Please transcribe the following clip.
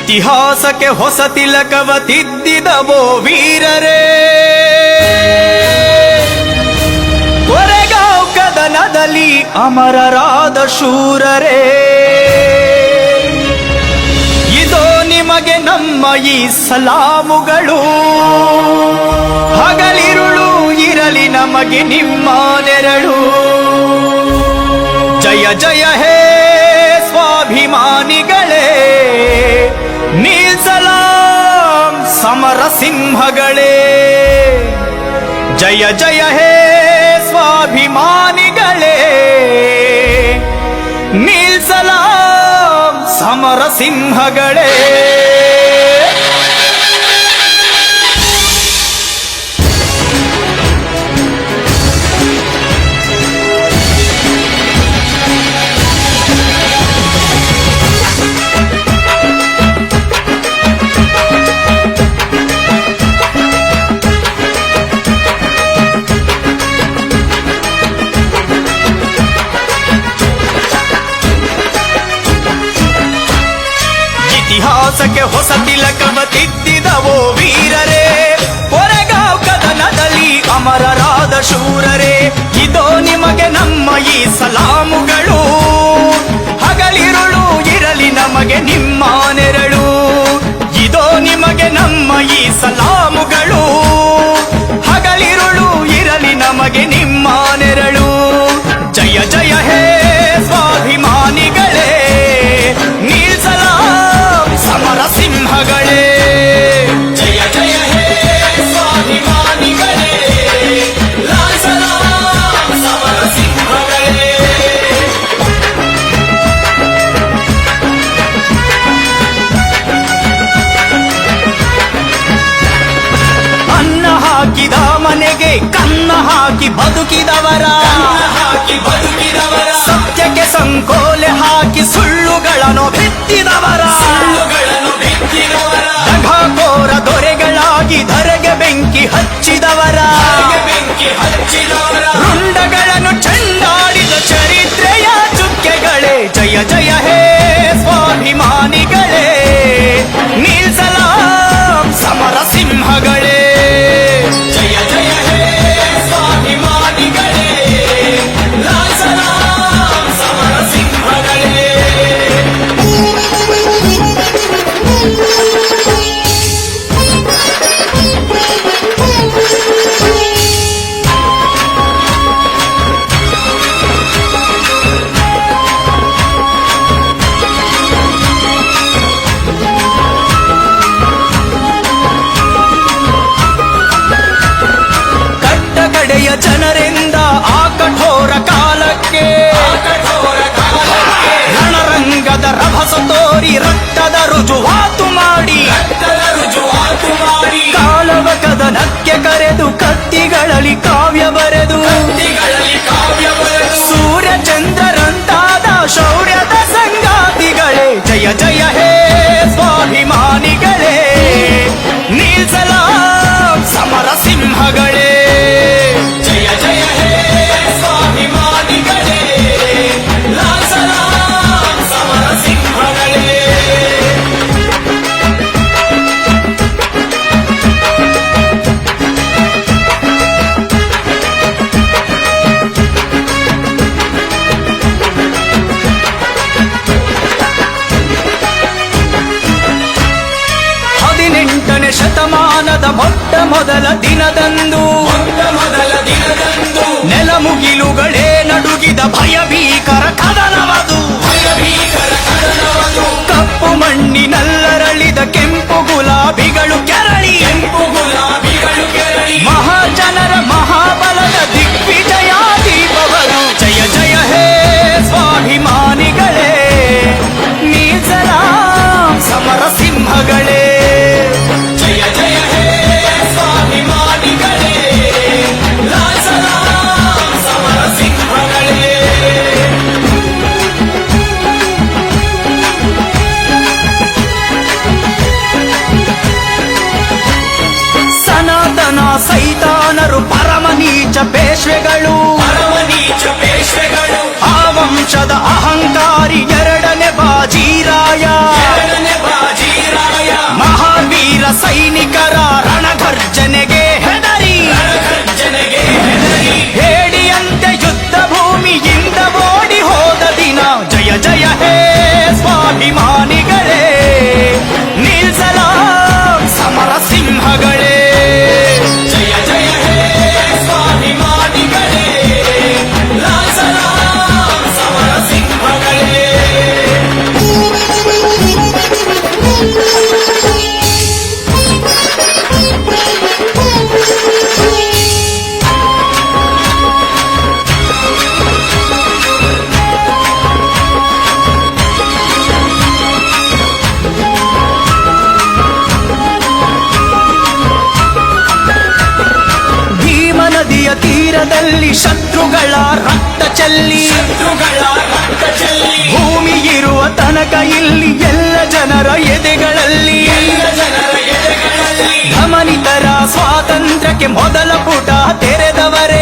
ಇತಿಹಾಸಕ್ಕೆ ಹೊಸ ತಿಲಕವ ತಿದ್ದಿದವೋ ವೀರರೇ, ಕೊರೆಗಾಂವ್ ಕದನದಲ್ಲಿ ಅಮರರಾದ ಶೂರರೇ. ಇದೋ ನಿಮಗೆ ನಮ್ಮ ಈ ಸಲಾಮುಗಳು, ಹಗಲಿರುಳು ಇರಲಿ ನಮಗೆ ನಿಮ್ಮ ನೆರಳು. ಜಯ ಜಯ ಹೇ ಸ್ವಾಭಿಮಾನಿಗಳೇ, ನೀಲ್ ಸಲಾಂ ಸಮರ ಸಿಂಹಗಳೇ. ಜಯ ಜಯ ಹೇ ಸ್ವಾಭಿಮಾನಿಗಳೇ, ನೀಲ್ ಸಲಾಂ ಸಮರ ಸಿಂಹಗಳೇ. ಇತಿಹಾಸಕ್ಕೆ ಹೊಸ ತಿಲಕವ ತಿದ್ದಿದವೋ ವೀರರೇ, ಕೊರೆಗಾಂವ್ ಕದನದಲ್ಲಿ ಅಮರರಾದ ಶೂರರೇ. ಇದೋ ನಿಮಗೆ ನಮ್ಮ ಈ ಸಲಾಮುಗಳು, ಹಗಲಿರುಳು ಇರಲಿ ನಮಗೆ ನಿಮ್ಮ ನೆರಳು. ಇದೋ ನಿಮಗೆ ನಮ್ಮ ಈ ಸಲಾಮುಗಳು, ಹಗಲಿರುಳು ಇರಲಿ ನಮಗೆ ನಿಮ್ಮ ನೆರಳು. ಜಯ ಜಯ ಹೇ ಸ್ವಾಭಿಮಾನಿಗಳೇ, ನೀಲ್ ಸಲಾಂ ಸಮರ ಸಿಂಹಗಳೇ. ಜಯ ಜಯ ಹೇ ಸ್ವಾಭಿಮಾನಿಗಳೇ, ಲಾಲ್ ಸಲಾಂ ಸಮರ ಸಿಂಹಗಳೇ. ಅನ್ನ ಹಾಕಿದ ಮನೆಗೆ ಕನ್ನ ಹಾಕಿ ಬದುಕಿದವರ, ಸತ್ಯಕ್ಕೆ ಸಂಕೋಲೆ ಹಾಕಿ ಸುಳ್ಳುಗಳನ್ನು ಬಿತ್ತಿದವರ, ದಗಾಕೋರ ದೊರೆಗಳಾಗಿ ಧರೆಗೆ ಬೆಂಕಿ ಹಚ್ಚಿದವರ, ರುಂಡಗಳನ್ನು ಚೆಂಡಾಡಿದ ಚರಿತ್ರೆಯ ಚುಕ್ಕೆಗಳೇ. ಜಯ ಜಯ ಹೇ ಸ್ವಾಭಿಮಾನಿಗಳೇ, ನೀಲ್ ಸಲಾಂ ಸಮರ ಸಿಂಹಗಳೇ. ಜಯ ಜಯ ಹೇ ಸ್ವಾಭಿಮಾನಿಗಳೇ, ಲಾಲ್ ಸಲಾಂ ಸಮರ ಸಿಂಹಗಳೇ. ಕಟ್ಟಕಡೆಯ ಜನರಿಂದ ಆ ಕಠೋರ ಕಾಲಕ್ಕೆ, ರಣರಂಗದ ರಭಸ ತೋರಿ ರಕ್ತದ ರುಜುವಾತು ಮಾಡಿ, ಕಾಲವ ಕದನಕ್ಕೆ ಕರೆದು ಕತ್ತಿಗಳಲ್ಲಿ ಕಾವ್ಯ ಬರೆದು, ಸೂರ್ಯ ಚಂದ್ರರಂತಾದ ಶೌರ್ಯದ ಸಂಗಾತಿಗಳೇ. ಜಯ ಜಯ ಹೇ ಸ್ವಾಭಿಮಾನಿಗಳೇ, ನೀಲ್ ಸಲಾಂ ಸಮರ ಸಿಂಹಗಳೇ. ಜಯ ಜಯ ಹೇ ಸ್ವಾಭಿಮಾನಿಗಳೇ, ಲಾಲ್ ಸಲಾಂ ಸಮರ ಸಿಂಹಗಳೇ. ಹದಿನೆಂಟನೇ ಶತಮಾನದ ಮೊಟ್ಟ ಮೊದಲ ದಿನದಂದು, ನೆಲ ಮುಗಿಲುಗಳೇ ನಡುಗಿದ ಭಯಭೀಕರ ಕದನವದು. ಕಪ್ಪು ಮಣ್ಣಿನಲ್ಲರಳಿದ ಕೆಂಪು ಗುಲಾಬಿಗಳು ಕೆರಳಿ, ಮಹಾಜನರ ಮಹಾಬಲದ ದಿಗ್ವಿಜಯ ದೀಪವರು. ಜಯ ಜಯ ಹೇ ಸ್ವಾಭಿಮಾನಿಗಳೇ, ನೀಲ್ ಸಲಾಂ ಸಮರ ಸಿಂಹಗಳೇ. ಜಯ ಜಯ ಹೇ ಸ್ವಾಭಿಮಾನಿಗಳೇ, ಲಾಲ್ ಸಲಾಂ ಸಮರ ಸಿಂಹಗಳೇ. ಸನಾತನ ಸೈತಾನರು ಪರಮ ನೀಚ ಪೇಶ್ವೆಗಳು, ಆ ವಂಶದ ಅಹಂಕಾರಿ ಎರಡನೇ ಬಾಜೀರಾಯ. ತೀರದಲ್ಲಿ ಶತ್ರುಗಳ ರಕ್ತ ಚೆಲ್ಲಿ ಭೂಮಿ ಇರುವ ತನಕ ಇಲ್ಲಿ ಎಲ್ಲ ಜನರ ಎದೆಗಳಲ್ಲಿ ಧಮನಿತರ ಸ್ವಾತಂತ್ರ್ಯಕ್ಕೆ ಮೊದಲ ಪುಟ ತೆರೆದವರೇ